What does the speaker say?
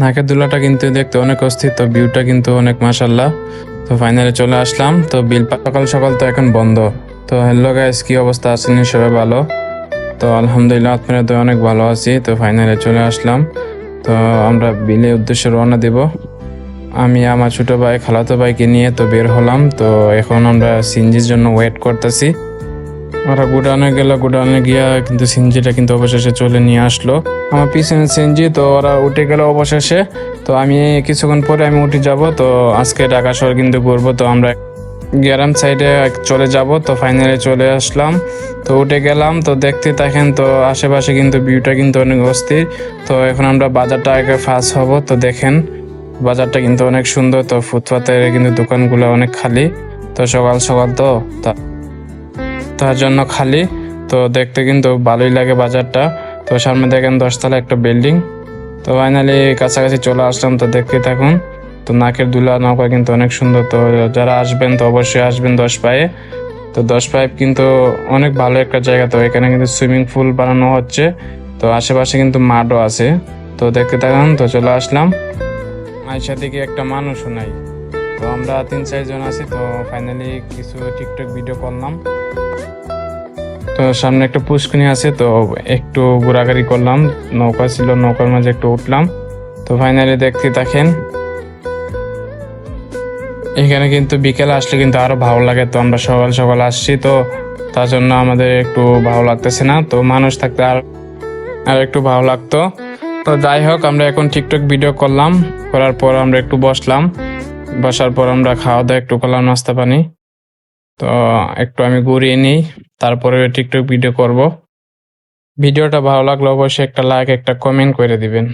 নাকের দুলাটা কিন্তু দেখতে অনেক অস্থির, তো ভিউটা কিন্তু অনেক মাশাল্লাহ। তো ফাইনালি চলে আসলাম। তো সকাল সকাল তো এখন বন্ধ। তো হ্যালো গাইস, কি অবস্থা, আছেন সবাই ভালো? তো আলহামদুলিল্লাহ আপনারা তো অনেক ভালো আছি। তো ফাইনালি চলে আসলাম। তো আমরা বিলের উদ্দেশ্যে রওনা দেব। আমি আমার ছোট ভাই খালাতো ভাইকে নিয়ে তো বের হলাম। তো এখন আমরা সিনজির জন্য ওয়েট করতেছি। ওরা গুডাউনে গেল, গুডাউনে গিয়া কিন্তু সিনজিটা কিন্তু অবশেষে চলে নিয়ে আসলো আমার পিছনে সিনজি। তো ওরা উঠে গেল অবশেষে। তো আমি কিছুক্ষণ পরে আমি উঠে যাব। তো আজকে ঢাকা শহর কিন্তু ঘুরবো। তো আমরা গ্রাম সাইডে চলে যাব। তো ফাইনালি চলে আসলাম। তো উঠে গেলাম। তো দেখতে থাকেন। তো আশেপাশে কিন্তু ভিউটা কিন্তু অনেক অস্থির। তো এখন আমরা বাজারটা আগে ফার্স্ট হব। তো দেখেন বাজারটা কিন্তু অনেক সুন্দর। তো ফুটপাতের কিন্তু দোকানগুলো অনেক খালি। তো সকাল সকাল তো তার জন্য খালি। তো দেখতে কিন্তু ভালোই লাগে বাজারটা। তো সামনে দেখেন 10 তলা একটা বিল্ডিং। তো ফাইনালি কাছাকাছি চলে আসলাম। তো দেখতে থাকুন। তো নাকের দুলা নৌকা কিন্তু অনেক সুন্দর। তো যারা আসবেন তো অবশ্যই আসবেন 10 পায়ে। তো 10 পায়ে কিন্তু অনেক ভালো একটা জায়গা। তো এখানে কিন্তু সুইমিং পুল বানানো হচ্ছে। তো আশেপাশে কিন্তু মাঠও আছে। তো দেখতে থাকুন। তো চলে আসলাম। আয়সা দিকে একটা মানুষও নাই। তো আমরা 3-4 জন আছি। তো ফাইনালি কিছু টিকটক ভিডিও করলাম। তো সামনে একটা পুষ্করিণী আছে। তো একটু ঘোরাঘুরি করলাম। নৌকা ছিল, নৌকার মাঝে একটু উঠলাম। তো ফাইনালি দেখতে থাকেন। এখানে কিন্তু বিকেলে আসলে কিন্তু আরো ভালো লাগে। তো আমরা সকাল সকাল আসছি, তো তার জন্য আমাদের একটু ভালো লাগতেছে না। তো মানুষ থাকতে আর আর একটু ভালো লাগতো। তো যাই হোক, আমরা এখন টিকটক ভিডিও করলাম। করার পর আমরা একটু বসলাম। বসার পর আমরা খাওয়া দাওয়া একটু করলাম, নাস্তা পানি। তো একটু আমি ঘুরিয়ে নিই, তারপরে টিকটক ভিডিও করব। ভিডিওটা ভালো লাগলে অবশ্যই একটা লাইক, একটা কমেন্ট করে দিবেন।